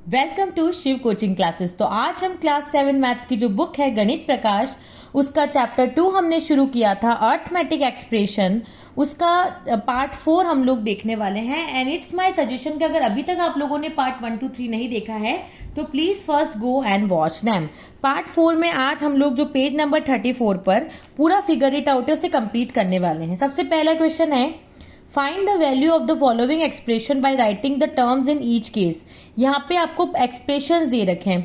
Welcome to Shiv coaching classes. तो आज हम क्लास 7 मैथ्स की जो बुक है गणित प्रकाश, उसका चैप्टर 2 हमने शुरू किया था अर्थमेटिक एक्सप्रेशन। उसका पार्ट 4 हम लोग देखने वाले हैं। एंड इट्स माय सजेशन कि अगर अभी तक आप लोगों ने पार्ट 1 2 3 नहीं देखा है तो please first go and watch them. Part 4 में आज हम लोग जो पेज नंबर 34 पर पूरा फिगर इट आउट है उसे कंप्लीट करने वाले हैं। सबसे पहला क्वेश्चन है, find the value of the following expression by writing the terms in each case. यहाँ पे आपको एक्सप्रेशंस दे रखे हैं,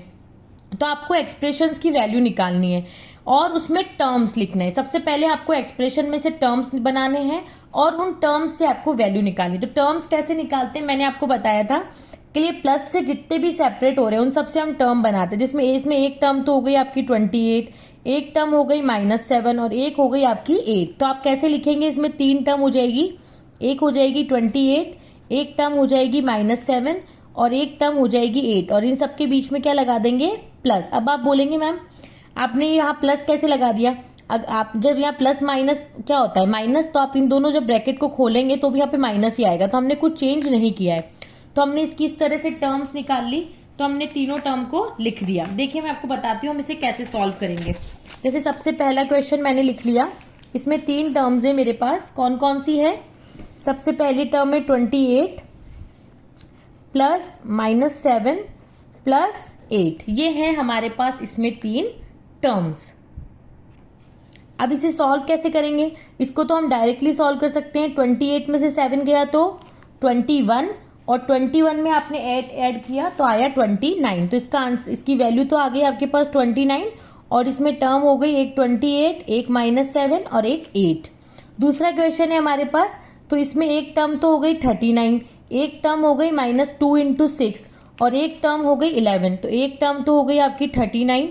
तो आपको एक्सप्रेशंस की वैल्यू निकालनी है और उसमें टर्म्स लिखना है। सबसे पहले आपको एक्सप्रेशन में से टर्म्स बनाने हैं और उन टर्म्स से आपको वैल्यू निकालनी है। तो टर्म्स कैसे निकालते हैं मैंने आपको बताया था कि ये प्लस से जितने भी सेपरेट हो रहे हैं उन सबसे हम टर्म बनाते हैं, जिसमें इसमें एक टर्म तो हो गई आपकी 28, एक टर्म हो गई -7 और एक हो गई आपकी 8। तो आप कैसे लिखेंगे, इसमें 3 टर्म हो जाएगी, एक हो जाएगी 28, एक टर्म हो जाएगी -7 और एक टर्म हो जाएगी 8 और इन सबके बीच में क्या लगा देंगे, प्लस। अब आप बोलेंगे मैम आपने यहाँ प्लस कैसे लगा दिया। आप जब यहाँ प्लस माइनस क्या होता है माइनस, तो आप इन दोनों जब ब्रैकेट को खोलेंगे तो भी यहाँ पे माइनस ही आएगा। तो हमने कुछ चेंज नहीं किया है, तो हमने इसकी इस तरह से टर्म्स निकाल ली। तो हमने तीनों टर्म को लिख दिया। देखिए मैं आपको बताती हूँ हम इसे कैसे सॉल्व करेंगे। जैसे सबसे पहला क्वेश्चन मैंने लिख लिया, इसमें 3 टर्म्स है मेरे पास। कौन कौन सी है, सबसे पहली टर्म है 28 प्लस -7 प्लस 8। ये है हमारे पास इसमें 3 टर्म्स। अब इसे सॉल्व कैसे करेंगे, इसको तो हम डायरेक्टली सॉल्व कर सकते हैं। 28 में से 7 गया तो 21 और 21 में आपने 8 ऐड किया तो आया 29। तो इसका आंसर, इसकी वैल्यू तो आ गई आपके पास 29 और इसमें टर्म हो गई एक 28, एक -7 और एक 8। दूसरा क्वेश्चन है हमारे पास, तो इसमें एक टर्म तो हो गई 39, एक टर्म हो गई -2 × 6 और एक टर्म हो गई 11। तो एक टर्म तो हो गई आपकी 39,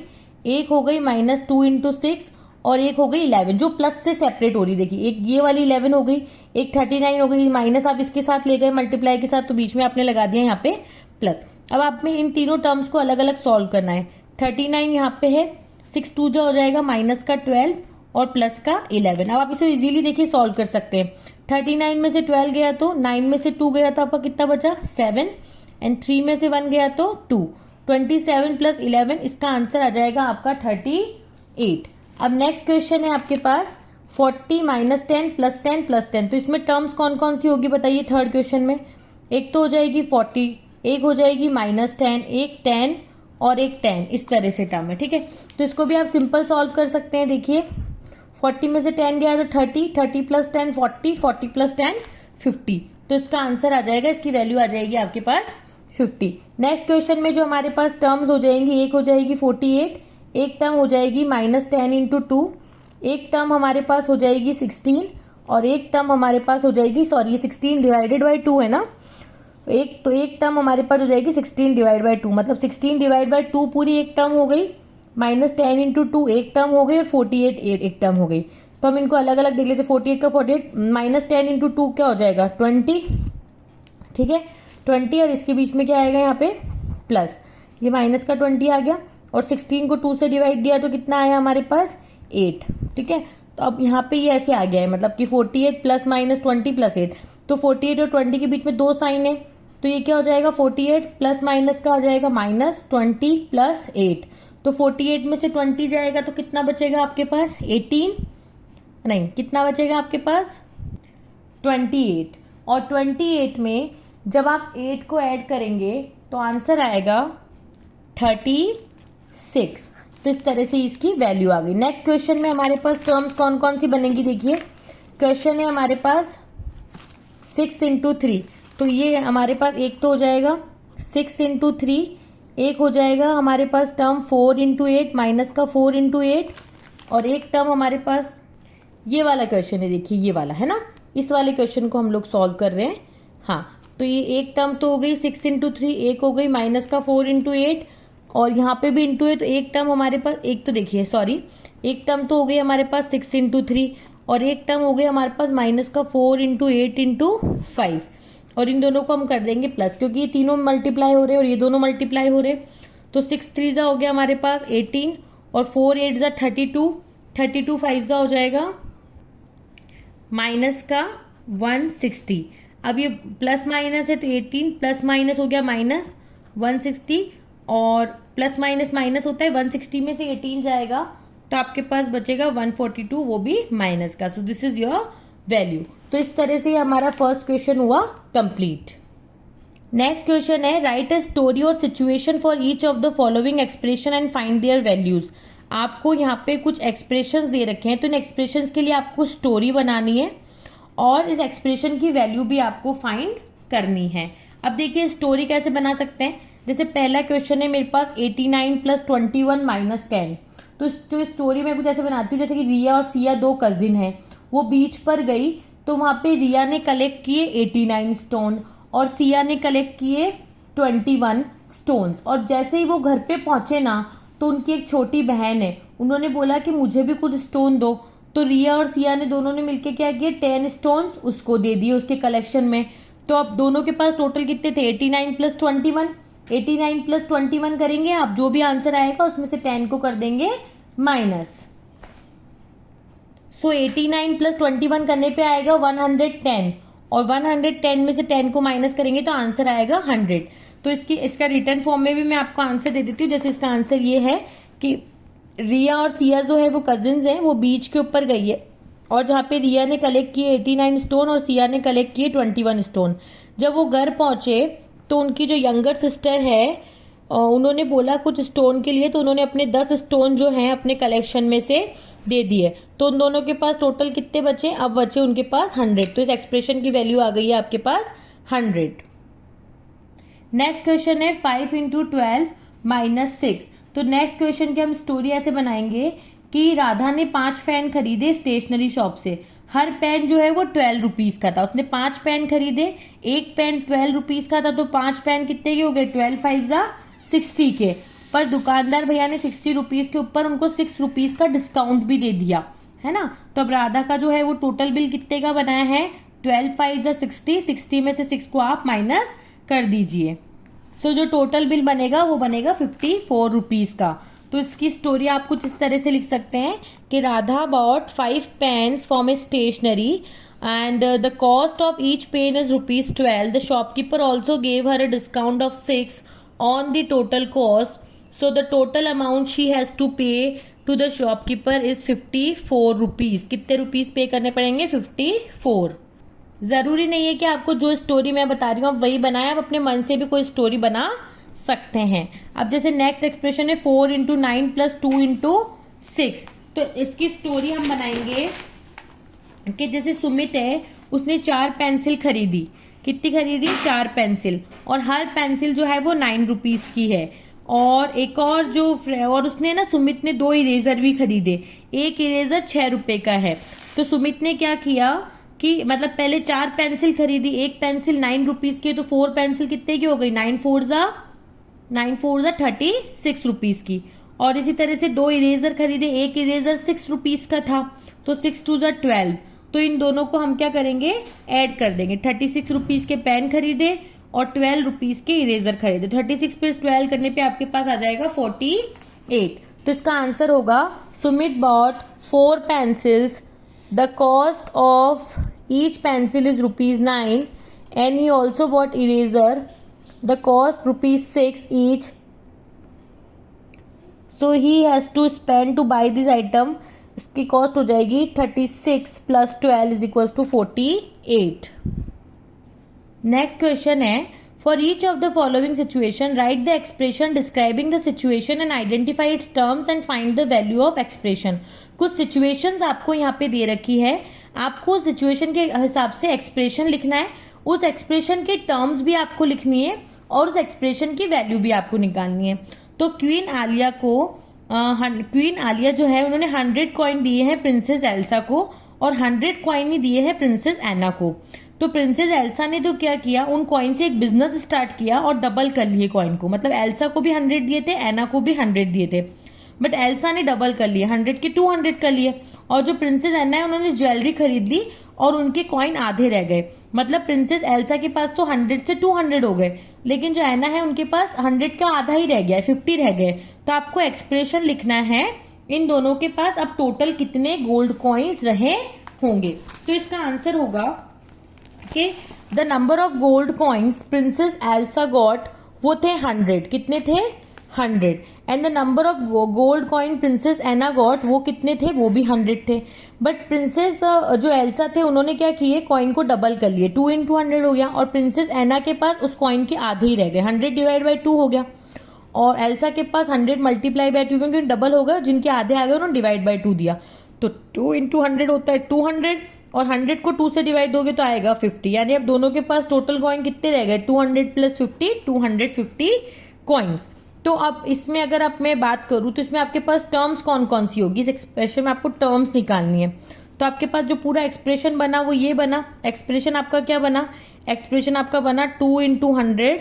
एक हो गई -2 × 6 और एक हो गई 11 जो प्लस से सेपरेट हो रही। देखिए एक ये वाली 11 हो गई, एक 39 हो गई, माइनस आप इसके साथ ले गए मल्टीप्लाई के साथ, तो बीच में आपने लगा दिया यहाँ पे प्लस। अब आप में इन तीनों टर्म्स को अलग अलग सॉल्व करना है। 39 यहाँ पे है, 6 2 जो हो जाएगा माइनस का 12 और प्लस का 11। अब आप इसे इजीली देखिए सॉल्व कर सकते हैं। 39 में से 12 गया तो 9 में से 2 गया तो आपका कितना बचा 7 एंड 3 में से 1 गया तो 2। 27 प्लस 11 इसका आंसर आ जाएगा आपका 38। अब नेक्स्ट क्वेश्चन है आपके पास 40 -10 प्लस 10 प्लस 10। तो इसमें टर्म्स कौन कौन सी होगी बताइए। थर्ड क्वेश्चन में एक तो हो जाएगी 40, एक हो जाएगी -10, एक 10 और एक 10, इस तरह से टर्म है। ठीक है, तो इसको भी आप सिंपल सॉल्व कर सकते हैं। देखिए 40 में से 10 गया तो 30, 30 प्लस 10 40, 40 प्लस 10 50। तो इसका आंसर आ जाएगा, इसकी वैल्यू आ जाएगी आपके पास 50। नेक्स्ट क्वेश्चन में जो हमारे पास टर्म्स हो जाएंगी, एक हो जाएगी 48, एक टर्म हो जाएगी -10 × 2, एक टर्म हमारे पास हो जाएगी 16 और एक टर्म हमारे पास हो जाएगी, सॉरी ये 16 डिवाइडेड बाई 2 है ना, एक टर्म हमारे पास हो जाएगी 16 डिवाइड बाई 2, मतलब 16 डिवाइड बाई 2 पूरी एक टर्म हो गई, -10 × 2 एक टर्म हो गई और 48 एक टर्म हो गई। तो हम इनको अलग अलग देख लेते। 48 का 48 -10 × 2 क्या हो जाएगा 20। ठीक है 20 और इसके बीच में क्या आएगा यहाँ पे प्लस, ये माइनस का 20 आ गया और 16 को 2 से डिवाइड दिया तो कितना आया हमारे पास 8। ठीक है, तो अब यहाँ पे ये ऐसे आ गया है, मतलब कि 48 प्लस -20 प्लस 8। तो 48 और 20 के बीच में 2 साइन है, तो ये क्या हो जाएगा 48 प्लस माइनस का आ जाएगा -20 प्लस 8। तो 48 में से 20 जाएगा तो कितना बचेगा आपके पास 18, नहीं कितना बचेगा आपके पास 28। और 28 में जब आप 8 को ऐड करेंगे तो आंसर आएगा 36। तो इस तरह से इसकी वैल्यू आ गई। नेक्स्ट क्वेश्चन में हमारे पास टर्म्स कौन कौन सी बनेंगी। देखिए क्वेश्चन है हमारे पास 6 × 3। तो ये हमारे पास एक तो हो जाएगा 6 × 3, एक हो जाएगा हमारे पास टर्म 4 × 8 माइनस का 4 × 8 और एक टर्म हमारे पास ये वाला क्वेश्चन है। देखिए ये वाला है ना, इस वाले क्वेश्चन को हम लोग सॉल्व कर रहे हैं। हाँ तो ये एक टर्म तो हो गई 6 × 3, एक हो गई माइनस का 4 × 8 और यहाँ पे भी इंटू है, तो एक टर्म हमारे पास, एक तो देखिए सॉरी एक टर्म तो हो गई हमारे पास 6 × 3 और एक टर्म हो गई हमारे पास माइनस का 4 × 8 × 5 और इन दोनों को हम कर देंगे प्लस, क्योंकि ये तीनों मल्टीप्लाई हो रहे हैं और ये दोनों मल्टीप्लाई हो रहे हैं। तो 6 3 हो गया हमारे पास 18 और 4 8 32, 32 5 हो जाएगा माइनस का 160। अब ये प्लस माइनस है तो 18 प्लस माइनस हो गया 160 और प्लस माइनस माइनस होता है, 160 में से 18 जाएगा तो आपके पास बचेगा 142, वो भी माइनस का। So this is your value. तो इस तरह से हमारा फर्स्ट क्वेश्चन हुआ कंप्लीट। नेक्स्ट क्वेश्चन है राइट अ स्टोरी और situation for each of the following expression and find there values. आपको यहाँ पे कुछ एक्सप्रेशंस दे रखे हैं, तो इन एक्सप्रेशंस के लिए आपको स्टोरी बनानी है और इस एक्सप्रेशन की वैल्यू भी आपको फाइंड करनी है। अब देखिए स्टोरी कैसे बना सकते हैं। जैसे पहला क्वेश्चन है मेरे पास 89 + 21 - 10। तो स्टोरी में कुछ ऐसे बनाती हूँ जैसे कि रिया और सिया दो कजिन हैं, वो बीच पर गई तो वहाँ पे रिया ने कलेक्ट किए 89 स्टोन और सिया ने कलेक्ट किए 21 स्टोन्स। और जैसे ही वो घर पे पहुंचे ना तो उनकी एक छोटी बहन है, उन्होंने बोला कि मुझे भी कुछ स्टोन दो। तो रिया और सिया ने दोनों ने मिलके क्या किया, 10 स्टोन्स उसको दे दिए उसके कलेक्शन में। तो अब दोनों के पास टोटल कितने थे, 89 + 21। 89 + 21 करेंगे, आप जो भी आंसर आएगा उसमें से 10 को कर देंगे माइनस। सो 89 + 21 करने पे आएगा 110 और 110 में से 10 को माइनस करेंगे तो आंसर आएगा 100। तो इसका रिटर्न फॉर्म में भी मैं आपको आंसर दे देती हूँ। जैसे इसका आंसर ये है कि रिया और सिया जो है वो कजिन्स हैं, वो बीच के ऊपर गई है और जहाँ पे रिया ने कलेक्ट किए 89 स्टोन और सिया ने कलेक्ट किए 21 स्टोन। जब वो घर पहुंचे तो उनकी जो यंगर सिस्टर है उन्होंने बोला कुछ स्टोन के लिए, तो उन्होंने अपने 10 स्टोन जो हैं अपने कलेक्शन में से दे दिए। तो उन दोनों के पास टोटल कितने बचे, अब बचे उनके पास 100। तो इस एक्सप्रेशन की वैल्यू आ गई है आपके पास 100। नेक्स्ट क्वेश्चन है 5 × 12 - 6। तो नेक्स्ट क्वेश्चन की हम स्टोरी ऐसे बनाएंगे कि राधा ने 5 पेन खरीदे स्टेशनरी शॉप से। हर पेन जो है वो 12 रुपीज़ का था। उसने 5 पेन खरीदे, एक पेन 12 रुपीज़ का था, तो 5 पेन कितने के हो गए, 12 × 5 = 60 के। पर दुकानदार भैया ने 60 रुपीज़ के ऊपर उनको 6 रुपीज़ का डिस्काउंट भी दे दिया, है ना। तो अब राधा का जो है वो टोटल बिल कितने का बनाया है, 12 × 5 = 60। 60 में से 6 को आप माइनस कर दीजिए। सो जो टोटल बिल बनेगा वो बनेगा 54 रुपीज़ का। तो इसकी स्टोरी आप कुछ इस तरह से लिख सकते हैं कि Radha bought 5 pens from a stationery and the cost of each pen is ₹12. The shopkeeper also gave her a discount of 6 on the total cost. So the total amount she has to pay to the shopkeeper is 54 rupees. कितने rupees पे करने पड़ेंगे, 54। ज़रूरी नहीं है कि आपको जो स्टोरी मैं बता रही हूँ आप वही बनाएं, आप अपने मन से भी कोई स्टोरी बना सकते हैं। अब जैसे नेक्स्ट एक्सप्रेशन है 4 × 9 + 2 × 6। तो इसकी स्टोरी हम बनाएंगे कि जैसे सुमित है उसने 4 पेंसिल खरीदी। कितनी खरीदी, 4 पेंसिल, और हर पेंसिल जो है वो 9 रुपीज़ की है। और एक और जो और उसने ना सुमित ने 2 इरेजर भी खरीदे, एक इरेजर 6 रुपये का है। तो सुमित ने क्या किया कि मतलब पहले 4 पेंसिल खरीदी, एक पेंसिल 9 रुपीज़ की, तो 4 पेंसिल कितने की हो गई, 9 × 4 = 36 रुपीज़ की। और इसी तरह से 2 इरेजर खरीदे, एक इरेजर 6 रुपीज़ का था, तो 6 × 2 = 12। तो इन दोनों को हम क्या करेंगे, ऐड कर देंगे। 36 रुपीज़ के पेन खरीदे और 12 रुपीज़ के इरेजर खरीदे। 36 + 12 करने पे आपके पास आ जाएगा 48। तो इसका आंसर होगा Sumit bought 4 pencils, the cost of each pencil is ₹9 and he also bought eraser, the cost ₹6 each. So he has to spend to buy this item. इसकी कॉस्ट हो जाएगी 36 + 12 = 48। नेक्स्ट क्वेश्चन है for each of the following situation write the expression describing the situation and identify its terms and find the value of expression. कुछ situations आपको यहाँ पे दे रखी है, आपको सिचुएशन के हिसाब से एक्सप्रेशन लिखना है, उस एक्सप्रेशन के टर्म्स भी आपको लिखनी है और उस एक्सप्रेशन की वैल्यू भी आपको निकालनी है। तो क्वीन आलिया जो है उन्होंने 100 कॉइन दिए हैं प्रिंसेस एल्सा को और 100 कॉइन ही दिए हैं प्रिंसेस एना को। तो प्रिंसेस एल्सा ने तो क्या किया, उन कॉइन से एक बिजनेस स्टार्ट किया और डबल कर लिए कॉइन को। मतलब एल्सा को भी 100 दिए थे, एना को भी 100 दिए थे, बट एल्सा ने डबल कर लिए, 100 के 200 कर लिए। और जो प्रिंसेस एना है उन्होंने ज्वेलरी खरीद ली और उनके कॉइन आधे रह गए। मतलब प्रिंसेस एल्सा के पास तो 100 से 200 हो गए, लेकिन जो एना है उनके पास 100 का आधा ही रह गया, 50 रह गए। तो आपको एक्सप्रेशन लिखना है इन दोनों के पास अब टोटल कितने गोल्ड कॉइन्स रहे होंगे। तो इसका आंसर होगा कि the number of gold coins princess Elsa got वो थे 100, कितने थे 100। And the number of gold coin princess Anna got, वो कितने थे, वो भी 100 थे। बट प्रिंसेस जो एल्सा थे उन्होंने क्या किए, कॉइन को डबल कर लिए, 2 × 100 हो गया, और प्रिंसेस एना के पास उस कॉइन के आधे ही रह गए, 100 डिवाइड बाई 2 हो गया, और एल्सा के पास 100 मल्टीप्लाई बाई 2, क्योंकि डबल हो गया, जिनके आधे आ गए उन्होंने डिवाइड बाई 2 दिया, तो 2 × 100 होता है 200, और 100 को 2 से डिवाइड दोगे तो आएगा 50, यानी अब दोनों के पास टोटल कॉइन कितने रह गए, 200 + 50, 250 कॉइन्स। तो अब इसमें अगर आप मैं बात करूँ तो इसमें आपके पास टर्म्स कौन कौन सी होगी, इस एक्सप्रेशन में आपको टर्म्स निकालनी है। तो आपके पास जो पूरा एक्सप्रेशन बना वो ये बना, एक्सप्रेशन आपका क्या बना, एक्सप्रेशन आपका बना 2 × 100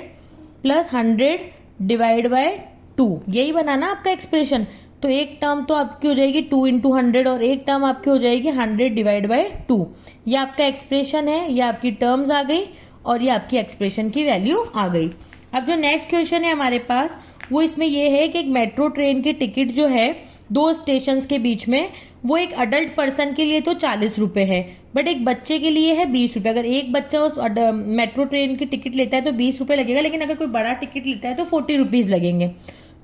+ 100 डिवाइड बाय 2, यही बना ना आपका एक्सप्रेशन। तो एक टर्म तो आपकी हो जाएगी 2 × 100 और एक टर्म आपकी हो जाएगी 100 डिवाइड बाय 2। ये आपका एक्सप्रेशन है, ये आपकी टर्म्स आ गई और ये आपकी एक्सप्रेशन की वैल्यू आ गई। अब जो नेक्स्ट क्वेश्चन है हमारे पास वो इसमें ये है कि एक मेट्रो ट्रेन की टिकट जो है 2 स्टेशंस के बीच में, वो एक अडल्ट पर्सन के लिए तो 40 रुपये है, बट एक बच्चे के लिए है 20 रुपये। अगर एक बच्चा उस मेट्रो ट्रेन की टिकट लेता है तो 20 रुपये लगेगा, लेकिन अगर कोई बड़ा टिकट लेता है तो 40 रुपीज़ लगेंगे।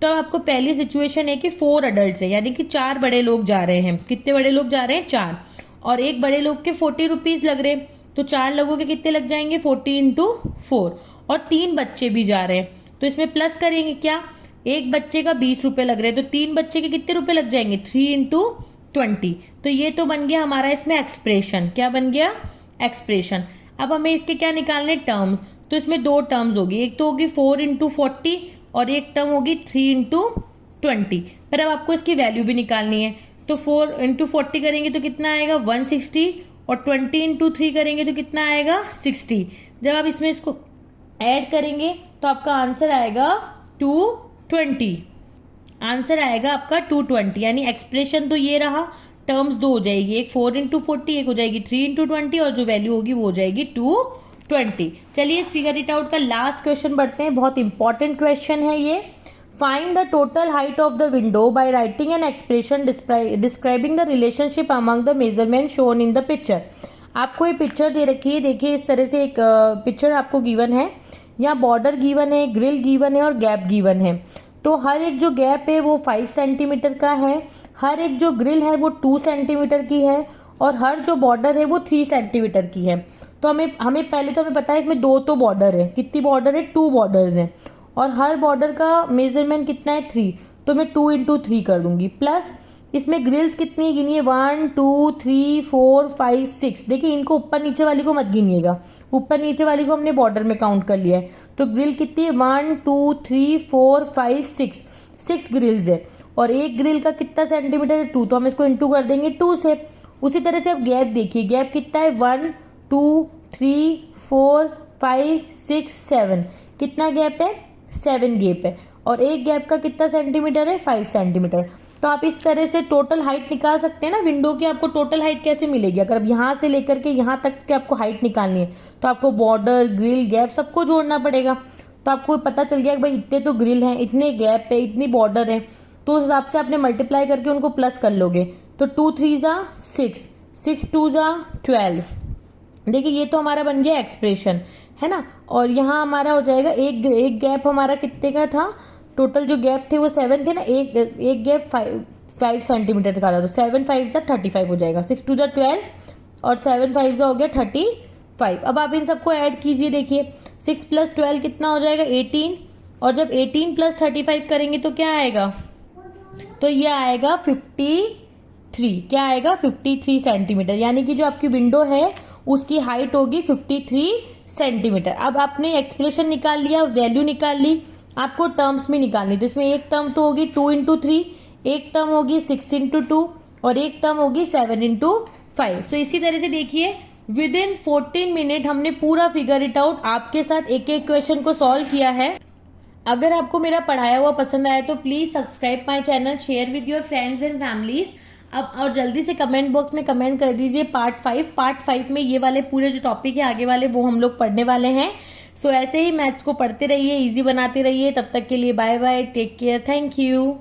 तो अब आपको पहली सिचुएशन है कि 4 अडल्ट है, यानी कि 4 बड़े लोग जा रहे हैं। कितने बड़े लोग जा रहे हैं, 4, और एक बड़े लोग के 40 रुपीज़ लग रहे हैं, तो 4 लोगों के कितने लग जाएंगे, 40 × 4, और 3 बच्चे भी जा रहे हैं, तो इसमें प्लस करेंगे क्या, एक बच्चे का 20 रुपये लग रहे हैं, तो 3 बच्चे के कितने रुपए लग जाएंगे, 3 × 20। तो ये तो बन गया हमारा इसमें एक्सप्रेशन, क्या बन गया, एक्सप्रेशन। अब हमें इसके क्या निकालने, टर्म्स। तो इसमें 2 टर्म्स होगी, एक तो होगी 4 × 40 और एक टर्म होगी 3 × 20। पर अब आपको इसकी वैल्यू भी निकालनी है, तो 4 × 40 करेंगे तो कितना आएगा 160, और 20 × 3 करेंगे तो कितना आएगा 60। जब आप इसमें इसको ऐड करेंगे तो आपका आंसर आएगा 220, आंसर आएगा आपका 220। यानी एक्सप्रेशन तो ये रहा, टर्म्स 2 हो जाएगी, एक 4 × 40, एक हो जाएगी 3 × 20, और जो वैल्यू होगी वो हो जाएगी 220। चलिए इस फिगर इट आउट का लास्ट क्वेश्चन बढ़ते हैं, बहुत इंपॉर्टेंट क्वेश्चन है ये। Find the total height of the window by writing an expression describing the relationship among the measurement shown in the picture. आपको ये पिक्चर दे रखी है, देखिए इस तरह से एक पिक्चर आपको गिवन है, यहाँ बॉर्डर गिवन है, ग्रिल गिवन है और गैप गिवन है। तो हर एक जो गैप है वो 5 सेंटीमीटर का है, हर एक जो ग्रिल है वो 2 सेंटीमीटर की है, और हर जो बॉर्डर है वो 3 सेंटीमीटर की है। तो हमें पहले तो हमें पता है इसमें 2 तो बॉर्डर है, कितनी बॉर्डर है, 2 बॉर्डर्स हैं, और हर बॉर्डर का मेजरमेंट कितना है 3, तो मैं 2 × 3 कर दूंगी। प्लस इसमें ग्रिल्स कितनी गिनी है, 1 2 3 4 5 6। देखिए इनको ऊपर नीचे वाली को मत गिनिएगा, ऊपर नीचे वाली को हमने बॉर्डर में काउंट कर लिया है। तो ग्रिल कितनी है, 1 2 3 4 5 6 ग्रिल्स है, और एक ग्रिल का कितना सेंटीमीटर है 2, तो हम इसको इंटू कर देंगे 2 से। उसी तरह से अब गैप देखिए, गैप कितना है 1 2 3 4 5 6 7, कितना गैप है 7 गैप है, और एक गैप का कितना सेंटीमीटर है 5 सेंटीमीटर। तो आप इस तरह से टोटल हाइट निकाल सकते हैं ना विंडो की। आपको टोटल हाइट कैसे मिलेगी, अगर अब यहाँ से लेकर के यहाँ तक के आपको हाइट निकालनी है तो आपको बॉर्डर ग्रिल गैप सबको जोड़ना पड़ेगा। तो आपको पता चल गया कि भाई इतने तो ग्रिल हैं, इतने गैप है, इतनी बॉर्डर है, तो उस हिसाब से आपने मल्टीप्लाई करके उनको प्लस कर लोगे। तो 2 3 = 6, 6 2 = 12। देखिए ये तो हमारा बन गया एक्सप्रेशन, है ना। और यहाँ हमारा हो जाएगा एक गैप हमारा कितने का था, टोटल जो गैप थे वो 7 थे ना, एक गैप 5 सेंटीमीटर का था, तो 7 5 = 35 हो जाएगा, 6 2 = 12 और 7 5 हो गया 35। अब आप इन सबको ऐड कीजिए, देखिए 6 + 12 कितना हो जाएगा 18, और जब 18 + 35 करेंगे तो क्या आएगा, तो ये आएगा 53, क्या आएगा 53 सेंटीमीटर। यानी कि जो आपकी विंडो है उसकी हाइट होगी 53 सेंटीमीटर। अब आपने एक्सप्रेशन निकाल लिया, वैल्यू निकाल ली, आपको टर्म्स में निकालनी। तो इसमें एक टर्म तो होगी 2 × 3, एक टर्म होगी 6 × 2, और एक टर्म होगी 7 × 5। तो इसी तरह से देखिए विद इन 14 मिनट हमने पूरा फिगर इट आउट आपके साथ एक एक क्वेश्चन को सॉल्व किया है। अगर आपको मेरा पढ़ाया हुआ पसंद आया तो please subscribe my channel, share with your friends and families. अब और जल्दी से कमेंट बॉक्स में कमेंट कर दीजिए पार्ट 5 में ये वाले पूरे जो टॉपिक है आगे वाले वो हम लोग पढ़ने वाले हैं। सो ऐसे ही मैथ्स को पढ़ते रहिए, इजी बनाते रहिए। तब तक के लिए bye bye, take care, thank you.